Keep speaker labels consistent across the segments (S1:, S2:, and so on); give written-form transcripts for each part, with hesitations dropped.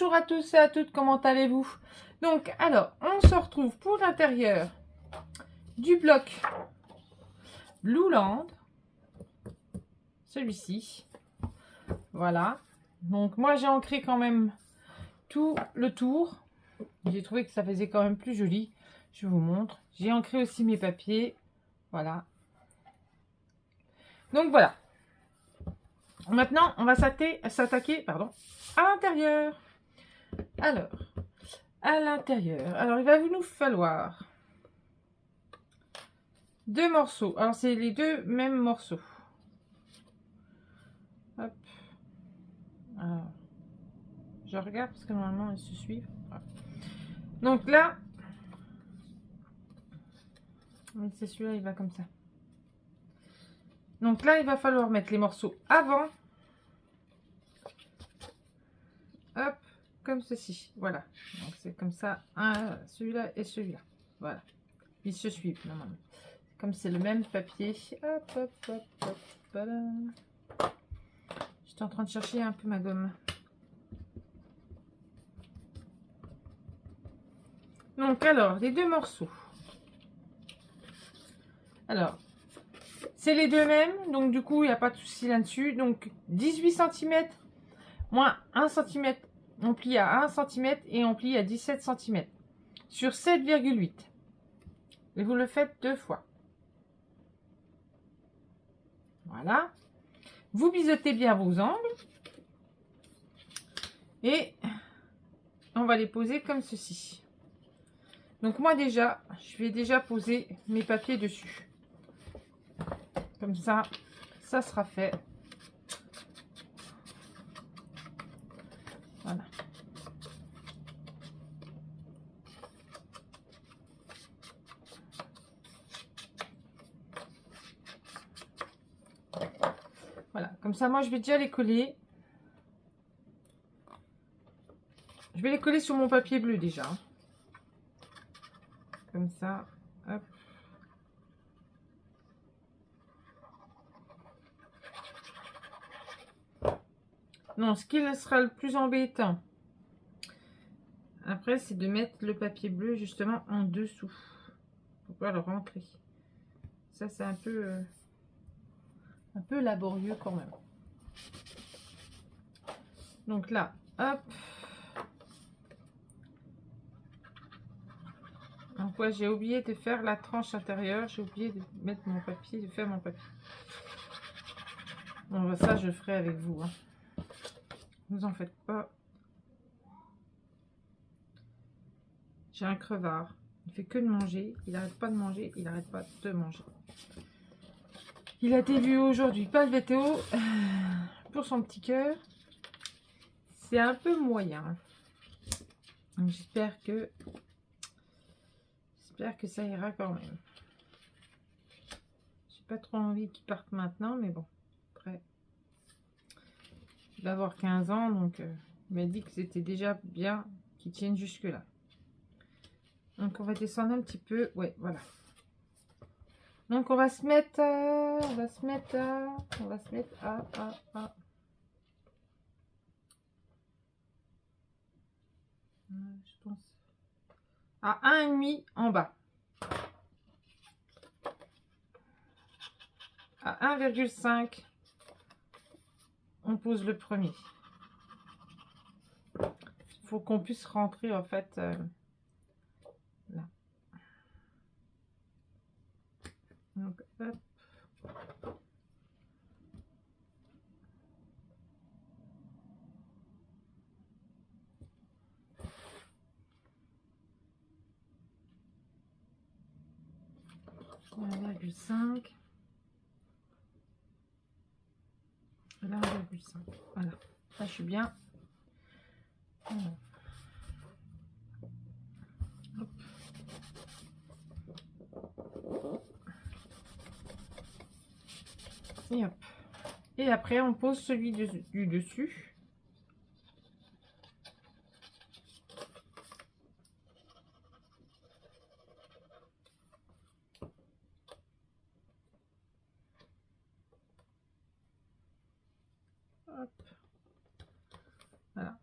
S1: Bonjour à tous et à toutes, comment allez-vous? Donc, alors, on se retrouve pour l'intérieur du bloc Blueland. Celui-ci. Voilà. Donc, moi, j'ai ancré quand même tout le tour. J'ai trouvé que ça faisait quand même plus joli. Je vous montre. J'ai ancré aussi mes papiers. Voilà. Donc, voilà. Maintenant, on va s'attaquer à l'intérieur. Alors, à l'intérieur. Alors, il va nous falloir 2 morceaux. Alors, c'est les 2 mêmes morceaux. Hop. Alors, je regarde parce que normalement, ils se suivent. Voilà. Donc là, c'est celui-là, il va comme ça. Donc là, il va falloir mettre les morceaux avant. Hop, comme ceci. Voilà. Donc c'est comme ça. Celui-là et celui-là. Voilà. Ils se suivent normalement. Comme c'est le même papier. Hop, hop, hop, hop. Voilà. J'étais en train de chercher un peu ma gomme. Donc alors, les 2 morceaux. Alors, c'est les 2 mêmes. Donc du coup, il n'y a pas de souci là-dessus. Donc 18 cm moins 1 cm. On plie à 1 cm et on plie à 17 cm. Sur 7,8. Et vous le faites 2 fois. Voilà. Vous biseautez bien vos angles. Et on va les poser comme ceci. Donc moi déjà, je vais déjà poser mes papiers dessus. Comme ça, ça sera fait. Voilà. Voilà, comme ça, moi je vais déjà les coller. Je vais les coller sur mon papier bleu déjà. Comme ça, hop. Non, ce qui sera le plus embêtant, après, c'est de mettre le papier bleu justement en dessous. Pour pouvoir le rentrer. Ça, c'est un peu laborieux quand même. Donc là, hop. Donc ouais, j'ai oublié de faire la tranche intérieure. J'ai oublié de mettre mon papier, de faire mon papier. Bon, ça, je le ferai avec vous. Hein. Vous en faites pas. J'ai un crevard. Il fait que de manger. Il n'arrête pas de manger. Il n'arrête pas de manger. Il a été vu aujourd'hui. Pas de VTO. Pour son petit cœur. C'est un peu moyen. J'espère que ça ira quand même. J'ai pas trop envie qu'il parte maintenant. Mais bon. Après. Il va avoir 15 ans. Donc il m'a dit que c'était déjà bien qu'il tienne jusque là. Donc on va descendre un petit peu. Ouais, voilà. Donc on va se mettre à, je pense à 1,5 en bas. À 1,5 on pose le premier. Il faut qu'on puisse rentrer en fait là. Donc hop. Là, 1,5. Là, 1,5. Voilà. Là, je suis bien. Voilà. Hop. Et hop. Et après, on pose celui du dessus. Hop. Voilà.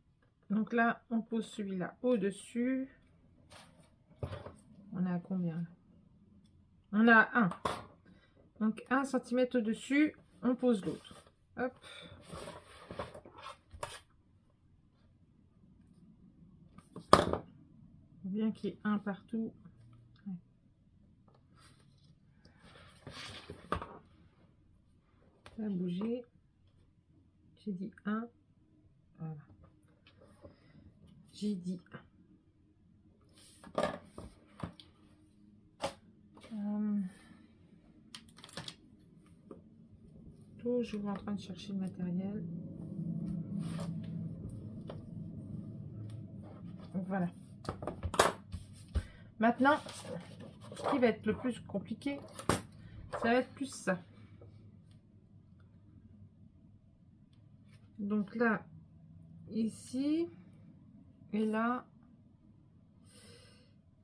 S1: Donc là, on pose celui-là au-dessus. On a combien là? On a 1. Donc 1 cm au-dessus, on pose l'autre. Hop. Bien qu'il y ait un partout. Ouais. Ça a bougé. J'ai dit 1. Voilà. J'ai dit 1. Toujours en train de chercher le matériel. Voilà. Maintenant, ce qui va être le plus compliqué, ça va être plus ça. Donc là, ici, et là,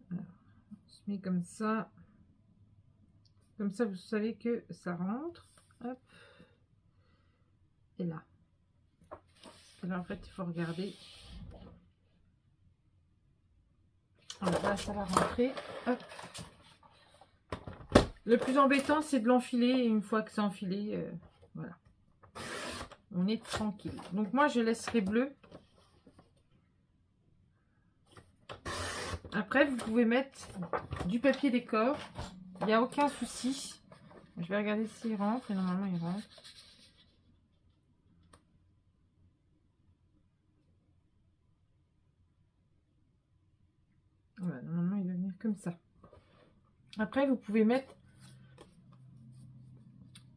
S1: alors, on se met comme ça. Comme ça, vous savez que ça rentre. Hop. Et là. Alors, en fait, il faut regarder. Alors là, ça va rentrer. Hop. Le plus embêtant, c'est de l'enfiler. Et une fois que c'est enfilé, voilà. On est tranquille. Donc, moi, je laisserai bleu. Après, vous pouvez mettre du papier décor. Il n'y a aucun souci. Je vais regarder s'il rentre. Et normalement, il rentre. Voilà, normalement, il va venir comme ça. Après, vous pouvez mettre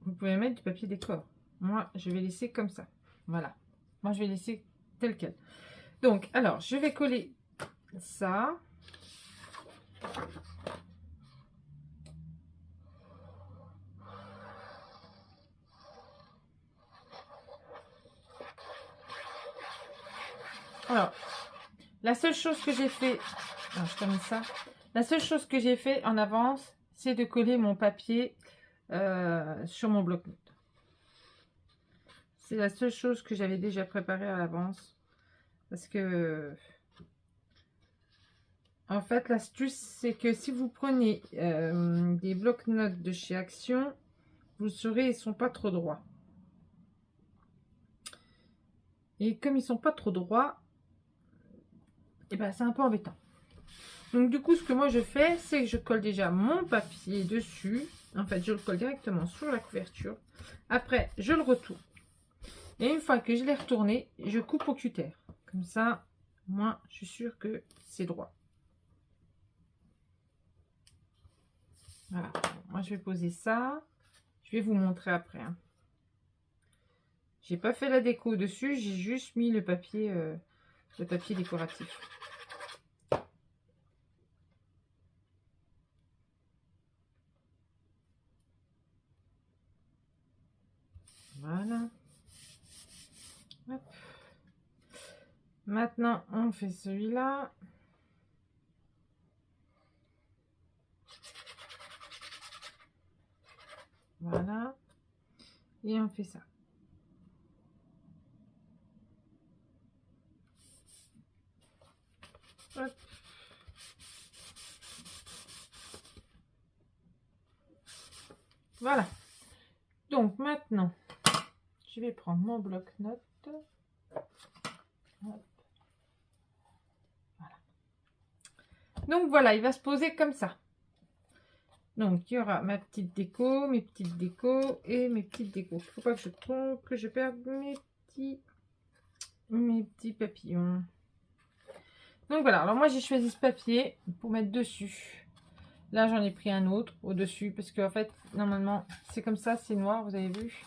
S1: du papier décor. Moi, je vais laisser comme ça. Voilà. Moi, je vais laisser tel quel. Donc, alors, je vais coller ça. Alors, la seule chose que j'ai fait... Alors, je termine ça. La seule chose que j'ai fait en avance, c'est de coller mon papier sur mon bloc-notes. C'est la seule chose que j'avais déjà préparée à l'avance. Parce que... En fait, l'astuce, c'est que si vous prenez des bloc-notes de chez Action, vous saurez, ils sont pas trop droits. Et comme ils sont pas trop droits, et ben c'est un peu embêtant. Donc du coup, ce que moi je fais, c'est que je colle déjà mon papier dessus. En fait, je le colle directement sur la couverture. Après, je le retourne. Et une fois que je l'ai retourné, je coupe au cutter. Comme ça, moi, je suis sûre que c'est droit. Voilà. Moi, je vais poser ça. Je vais vous montrer après. Hein. J'ai pas fait la déco dessus, j'ai juste mis le papier décoratif. Voilà. Hop. Maintenant, on fait celui-là. Voilà. Et on fait ça. Hop. Voilà. Donc maintenant, je vais prendre mon bloc-notes. Voilà. Donc voilà, il va se poser comme ça. Donc il y aura ma petite déco, mes petites décos et mes petites décos. Il ne faut pas que je trompe, que je perde mes petits papillons. Donc voilà, alors moi j'ai choisi ce papier pour mettre dessus. Là j'en ai pris un autre au-dessus parce qu'en fait normalement c'est comme ça, c'est noir, vous avez vu.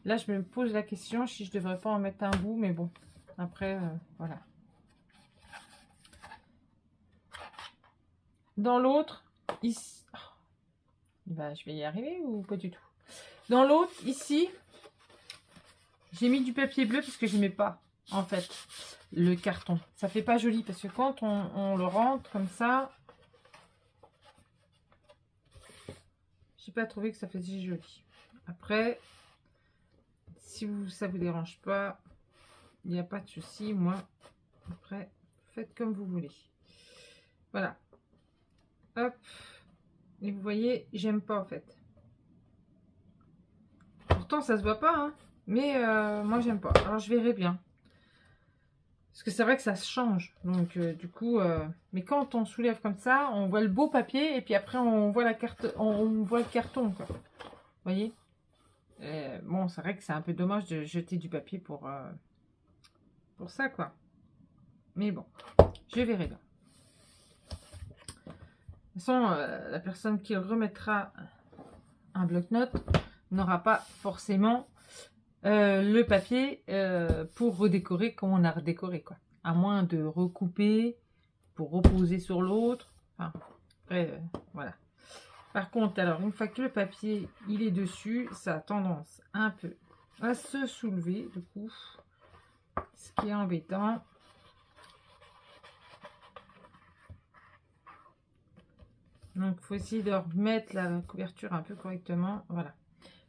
S1: Là je me pose la question si je devrais pas en mettre un bout, mais bon, après voilà. Dans l'autre, ici, je vais y arriver ou pas du tout. Dans l'autre, ici, j'ai mis du papier bleu parce que je n'aimais pas en fait le carton. Ça fait pas joli parce que quand on le rentre comme ça, j'ai pas trouvé que ça faisait joli. Après, si ça vous dérange pas, il n'y a pas de souci. Moi, Après, faites comme vous voulez. Voilà. Hop. Et vous voyez, j'aime pas en fait. Pourtant, ça se voit pas, hein. Mais moi, j'aime pas. Alors, je verrai bien. Parce que c'est vrai que ça se change. Donc, du coup... Mais quand on soulève comme ça, on voit le beau papier. Et puis après, on voit la carte, on voit le carton, quoi. Vous voyez? Bon, c'est vrai que c'est un peu dommage de jeter du papier pour ça, quoi. Mais bon, je verrai bien. De toute façon, la personne qui remettra un bloc-notes n'aura pas forcément le papier pour redécorer comme on a redécoré, quoi. À moins de recouper pour reposer sur l'autre. Enfin, après, voilà. Par contre, alors, une fois que le papier il est dessus, ça a tendance un peu à se soulever, du coup, ce qui est embêtant. Donc, il faut essayer de remettre la couverture un peu correctement. Voilà.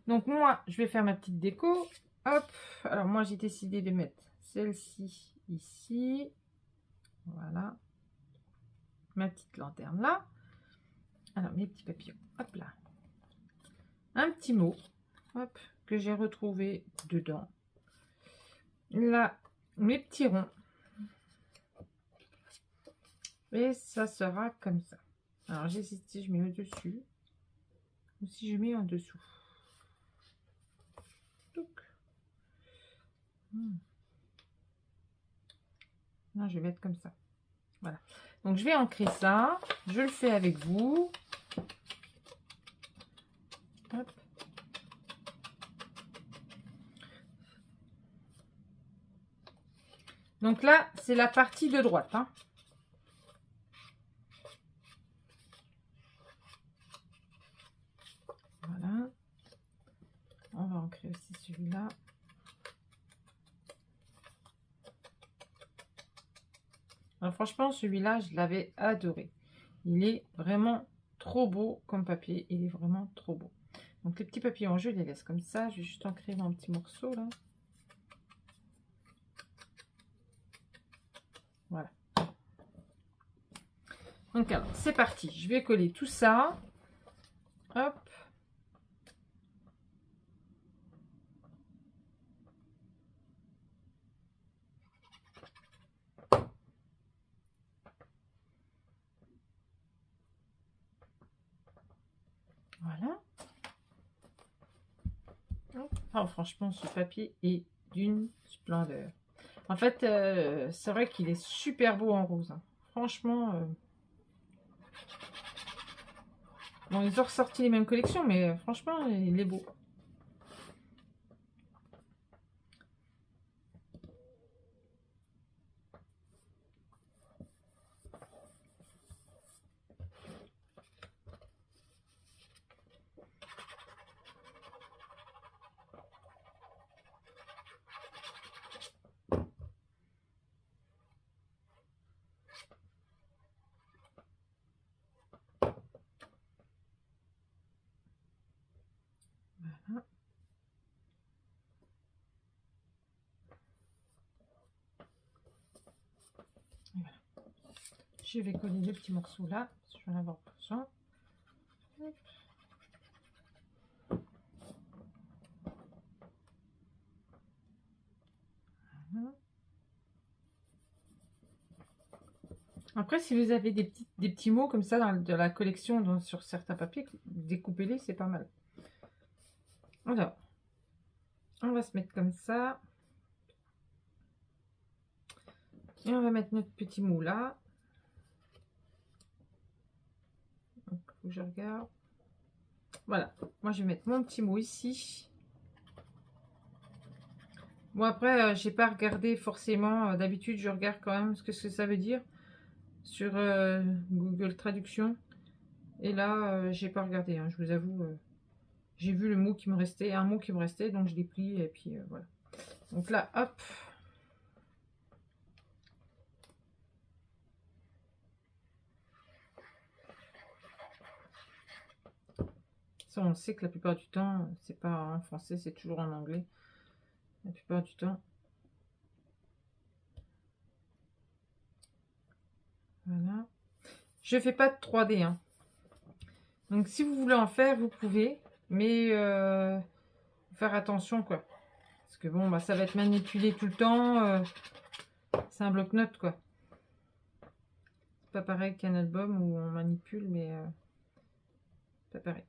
S1: Donc, moi, je vais faire ma petite déco. Hop. Alors, moi, j'ai décidé de mettre celle-ci ici. Voilà. Ma petite lanterne là. Alors, mes petits papillons. Hop là. Un petit mot. Hop. Que j'ai retrouvé dedans. Là, mes petits ronds. Et ça sera comme ça. Alors, j'hésite si je mets au-dessus ou si je mets en dessous. Non, je vais mettre comme ça. Voilà. Donc, je vais ancrer ça. Je le fais avec vous. Hop. Donc là, c'est la partie de droite. Hein. Voilà. On va ancrer aussi celui-là. Alors franchement, celui-là, je l'avais adoré. Il est vraiment trop beau comme papier. Il est vraiment trop beau. Donc les petits papillons, je les laisse comme ça. Je vais juste ancrer un petit morceau là. Voilà. Donc alors, c'est parti. Je vais coller tout ça. Hop. Voilà. Oh, franchement, ce papier est d'une splendeur. En fait, c'est vrai qu'il est super beau en rose. Hein. Franchement, bon, ils ont ressorti les mêmes collections, mais franchement, il est beau. Voilà. Voilà. Je vais coller les petits morceaux là, je vais en avoir besoin. Hop. Voilà. Après, si vous avez des petits mots comme ça de la collection sur certains papiers, découpez-les, c'est pas mal. Alors, on va se mettre comme ça. Et on va mettre notre petit mot là. Donc, faut que je regarde. Voilà, moi je vais mettre mon petit mot ici. Bon après, j'ai pas regardé forcément. D'habitude, je regarde quand même ce que ça veut dire sur Google Traduction. Et là, j'ai pas regardé. Hein, je vous avoue, j'ai vu le mot qui me restait, un mot qui me restait, donc je l'ai pris et puis voilà. Donc là, hop. Ça, on sait que la plupart du temps, c'est pas en français, c'est toujours en anglais. La plupart du temps. Voilà. Je fais pas de 3D. Hein. Donc, si vous voulez en faire, vous pouvez. Mais faire attention, quoi. Parce que bon, bah, ça va être manipulé tout le temps. C'est un bloc-notes, quoi. C'est pas pareil qu'un album où on manipule, mais pas pareil.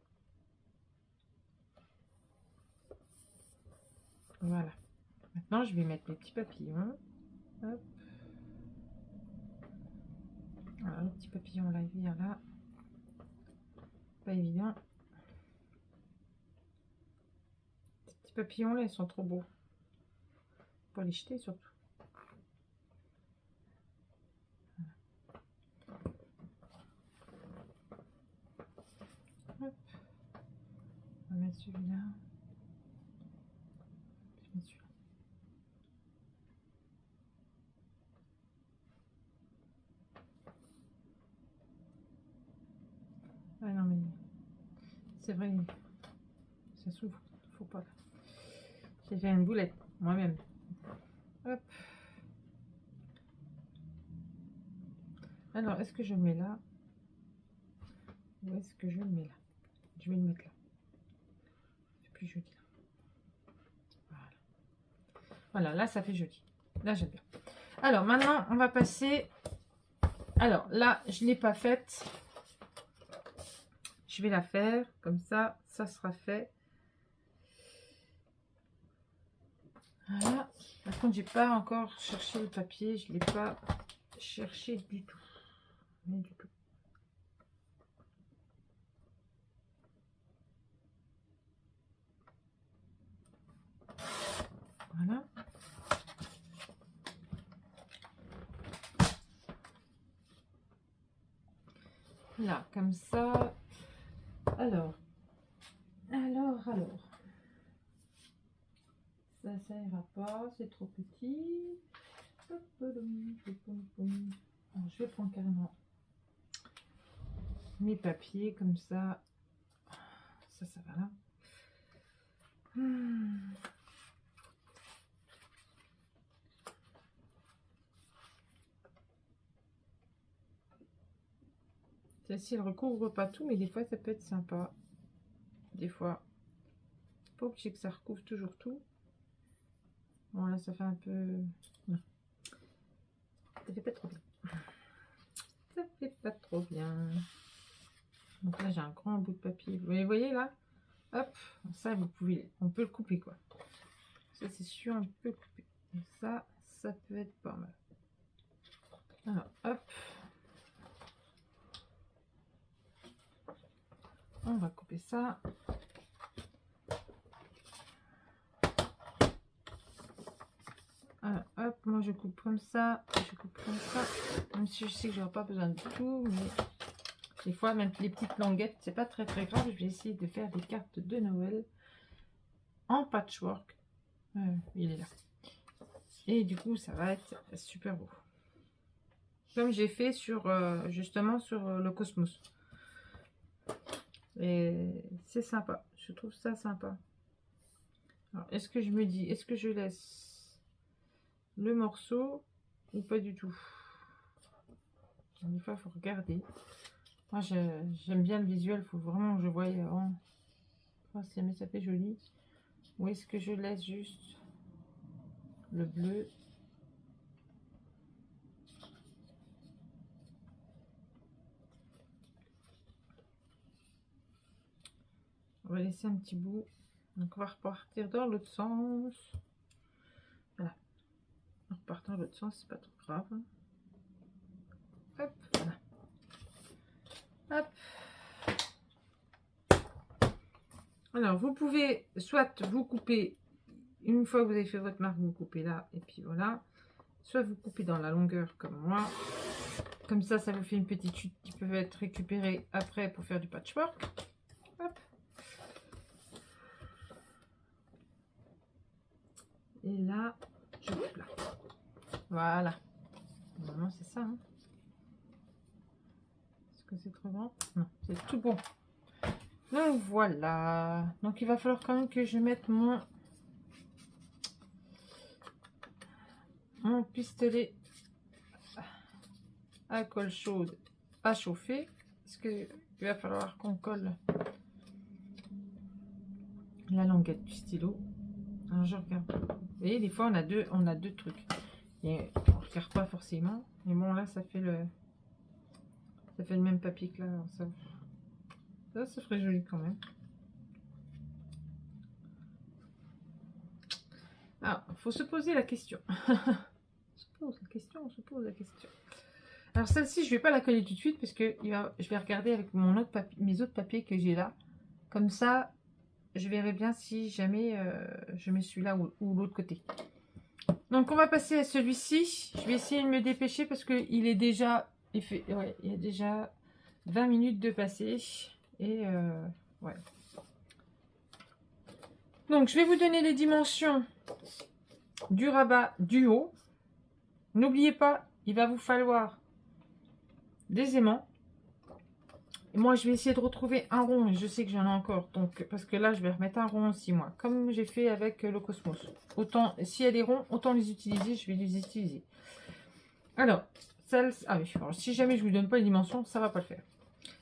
S1: Voilà. Maintenant, je vais mettre mes petits papillons. Hop. Voilà, le petit papillon là, il vient là. Pas évident. Ces petits papillons là, ils sont trop beaux. Faut les jeter surtout. Hop. On va mettre celui-là. Je mets celui-là. Ah non mais c'est vrai, ça s'ouvre, faut pas. J'ai fait une boulette moi-même. Hop. Alors est-ce que je le mets là ou est-ce que je le mets là? Je vais le mettre là. C'est plus joli là. Voilà. Voilà, là ça fait joli. Là j'aime bien. Alors maintenant on va passer. Alors là je l'ai pas faite. Je vais la faire comme ça, ça sera fait. Voilà. Par contre, j'ai pas encore cherché le papier, je l'ai pas cherché du tout. Mais du tout. Voilà. Là, comme ça. Alors. Ça ira pas, c'est trop petit. Alors, je vais prendre carrément mes papiers comme ça. Ça va là. Celle-ci, elle recouvre pas tout, mais des fois, ça peut être sympa. Des fois. Pas obligé que ça recouvre toujours tout. Bon, là, ça fait un peu... Non. Ça fait pas trop bien. Ça fait pas trop bien. Donc là, j'ai un grand bout de papier. Vous voyez là? Hop, ça, vous pouvez... On peut le couper, quoi. Ça, c'est sûr, on peut le couper. Et ça peut être pas mal. Alors, hop. On va couper ça. Alors, hop, moi je coupe comme ça, je coupe comme ça. Même si je sais que j'aurai pas besoin de tout, mais des fois, même les petites languettes, c'est pas très grave. Je vais essayer de faire des cartes de Noël en patchwork. Il est là. Et du coup, ça va être super beau. Comme j'ai fait sur justement sur le Cosmos. Et c'est sympa. Je trouve ça sympa. Alors, est-ce que je me dis, est-ce que je laisse le morceau ou pas du tout? Des fois, il faut regarder. Moi, j'aime bien le visuel. Il faut vraiment que je voie avant. Oh, mais ça fait joli. Ou est-ce que je laisse juste le bleu? On va laisser un petit bout. Donc, on va repartir dans l'autre sens. Voilà. En repartant dans l'autre sens, c'est pas trop grave. Hop, voilà. Hop. Alors, vous pouvez soit vous couper, une fois que vous avez fait votre marque, vous coupez là, et puis voilà. Soit vous coupez dans la longueur, comme moi. Comme ça vous fait une petite chute qui peut être récupérée après pour faire du patchwork. Hop. Et là, je coupe là. Voilà. Normalement, c'est ça. Hein. Est-ce que c'est trop grand? Non, c'est tout bon. Donc voilà. Donc il va falloir quand même que je mette mon pistolet à colle chaude à chauffer. Parce qu'il va falloir qu'on colle la languette du stylo. Alors je regarde. Vous voyez, des fois on a deux trucs. Et on ne regarde pas forcément. Mais bon, là, ça fait le même papier que là. Alors ça ferait joli quand même. Ah, faut se poser la question. On se pose la question. Alors celle-ci, je vais pas la coller tout de suite parce que je vais regarder avec mes autres papiers que j'ai là. Comme ça, je verrai bien si jamais je mets celui-là ou l'autre côté. Donc on va passer à celui-ci. Je vais essayer de me dépêcher parce que il est déjà, il y a déjà 20 minutes de passer. Et ouais. Donc je vais vous donner les dimensions du rabat du haut. N'oubliez pas, il va vous falloir des aimants. Et moi, je vais essayer de retrouver un rond. Et je sais que j'en ai encore. Donc, parce que là, je vais remettre un rond aussi, moi. Comme j'ai fait avec le Cosmos. Autant, s'il y a des ronds, autant les utiliser. Je vais les utiliser. Alors, ah oui, alors, si jamais je ne vous donne pas les dimensions, ça ne va pas le faire.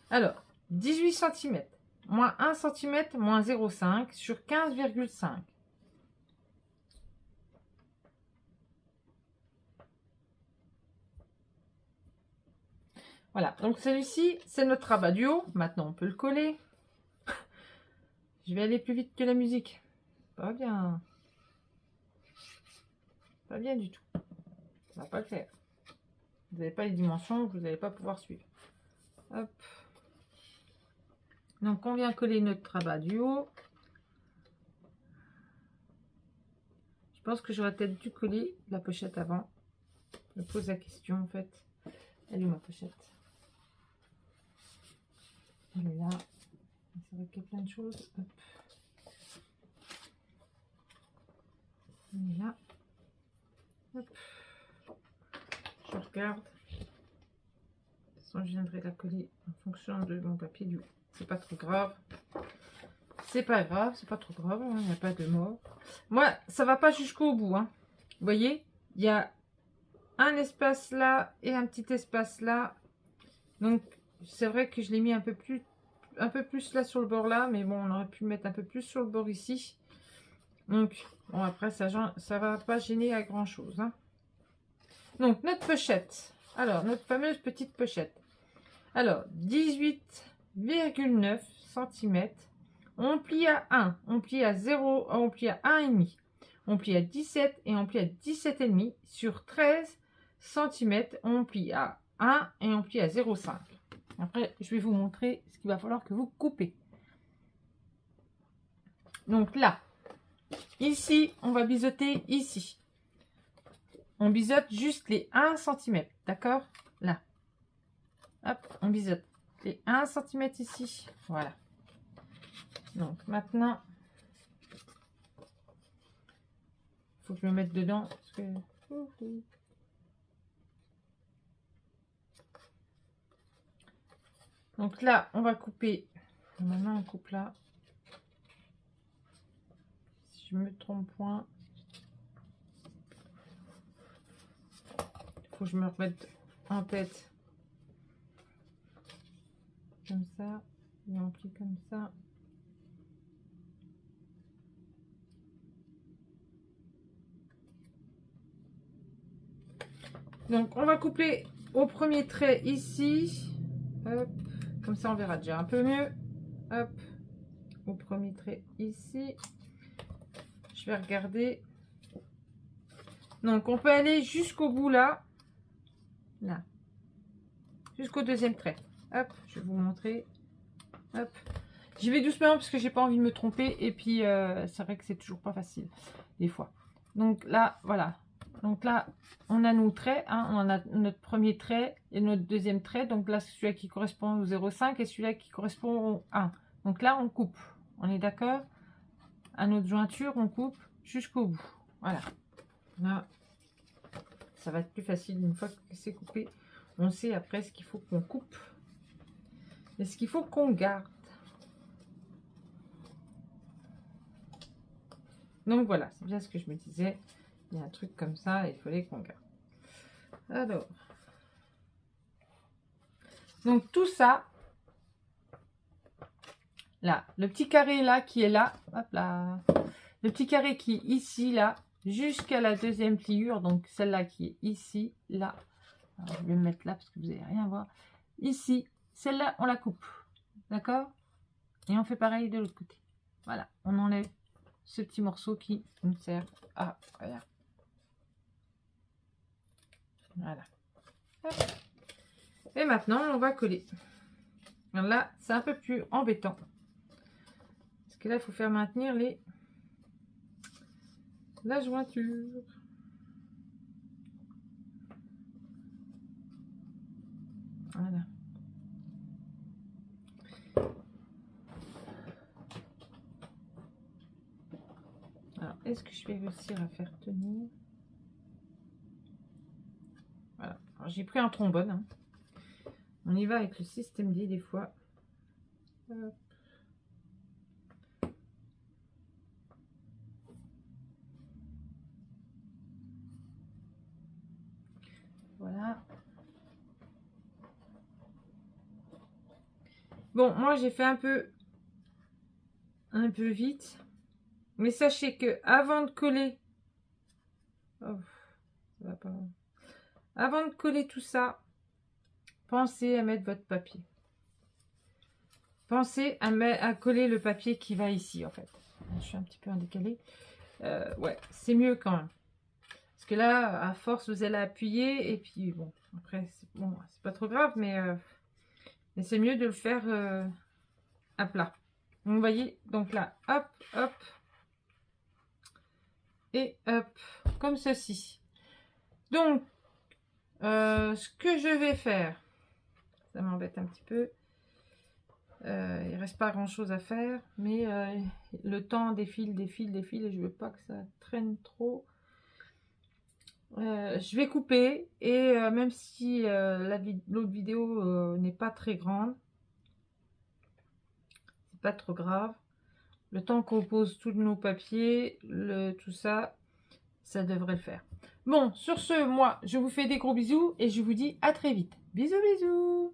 S1: Alors, 18 cm, moins 1 cm, moins 0,5 sur 15,5. Voilà, donc celui-ci, c'est notre rabat du haut. Maintenant, on peut le coller. Je vais aller plus vite que la musique. Pas bien. Pas bien du tout. Ça va pas le faire. Vous n'avez pas les dimensions, vous n'allez pas pouvoir suivre. Hop. Donc, on vient coller notre rabat du haut. Je pense que j'aurais peut-être dû coller la pochette avant. Je me pose la question, en fait. Elle est où ma pochette? Elle est là. C'est vrai qu'il y a plein de choses. Hop. Elle est là. Hop. Je regarde. De toute façon, je viendrai la coller en fonction de mon papier du haut. C'est pas trop grave. C'est pas grave, c'est pas trop grave. Il n'y a pas de mort. Moi, ça va pas jusqu'au bout. Hein. Vous voyez, il y a un espace là et un petit espace là. Donc, c'est vrai que je l'ai mis un peu plus là sur le bord là. Mais bon, on aurait pu mettre un peu plus sur le bord ici. Donc, bon, après, ça va pas gêner à grand chose. Hein. Donc, notre pochette. Alors, notre fameuse petite pochette. Alors, 18,9 cm. On plie à 1, on plie à 0, on plie à 1,5. On plie à 17 et on plie à 17,5. Sur 13 cm, on plie à 1 et on plie à 0,5. Après, je vais vous montrer ce qu'il va falloir que vous coupez. Donc là, ici, on va biseauter ici. On biseaute juste les 1 cm, d'accord? Là. Hop, on biseaute les 1 cm ici. Voilà. Donc maintenant, il faut que je me mette dedans. Parce que... Donc là, on va couper. Maintenant, on coupe là. Si je me trompe point. Il faut que je me remette en tête. Comme ça. Et on plie comme ça. Donc, on va couper au premier trait ici. Hop. Comme ça, on verra déjà un peu mieux. Hop. Au premier trait ici. Je vais regarder. Donc, on peut aller jusqu'au bout là. Là. Jusqu'au deuxième trait. Hop. Je vais vous montrer. Hop. J'y vais doucement parce que j'ai pas envie de me tromper. Et puis, c'est vrai que c'est toujours pas facile. Des fois. Donc là, voilà. Donc là, on a nos traits, hein, on a notre premier trait et notre deuxième trait. Donc là, c'est celui qui correspond au 0,5 et celui-là qui correspond au 1. Donc là, on coupe. On est d'accord? À notre jointure, on coupe jusqu'au bout. Voilà. Là, ça va être plus facile une fois que c'est coupé. On sait après ce qu'il faut qu'on coupe et ce qu'il faut qu'on garde. Donc voilà, c'est bien ce que je me disais. Il y a un truc comme ça, il fallait qu'on garde. Alors, Donc tout ça, là, le petit carré là qui est là, hop là, le petit carré qui est ici, là, jusqu'à la deuxième pliure, donc celle-là qui est ici, là. Alors, je vais me mettre là parce que vous n'allez rien voir. Ici, celle-là, on la coupe. D'accord? Et on fait pareil de l'autre côté. Voilà, on enlève ce petit morceau qui nous sert à rien. Voilà. Hop. Et maintenant, on va coller. Alors là, c'est un peu plus embêtant. Parce que là, il faut faire maintenir la jointure. Voilà. Alors, est-ce que je vais réussir à faire tenir? Voilà. J'ai pris un trombone. Hein. On y va avec le système D des fois. Hop. Voilà. Bon, moi j'ai fait un peu vite. Mais sachez que avant de coller, oh, ça va pas. Avant de coller tout ça, pensez à mettre votre papier. Pensez à coller le papier qui va ici en fait. Je suis un petit peu en décalé. Ouais, c'est mieux quand même. Parce que là, à force, vous allez appuyer et puis bon, après, bon, c'est pas trop grave, mais c'est mieux de le faire à plat. Donc, vous voyez, donc là, hop, hop, et hop, comme ceci. Donc, ce que je vais faire, ça m'embête un petit peu. Il reste pas grand chose à faire, mais le temps défile et je veux pas que ça traîne trop. Je vais couper et même si l'autre vidéo n'est pas très grande, c'est pas trop grave. Le temps qu'on pose tous nos papiers, tout ça, ça devrait le faire. Bon, sur ce, moi, je vous fais des gros bisous et je vous dis à très vite. Bisous, bisous!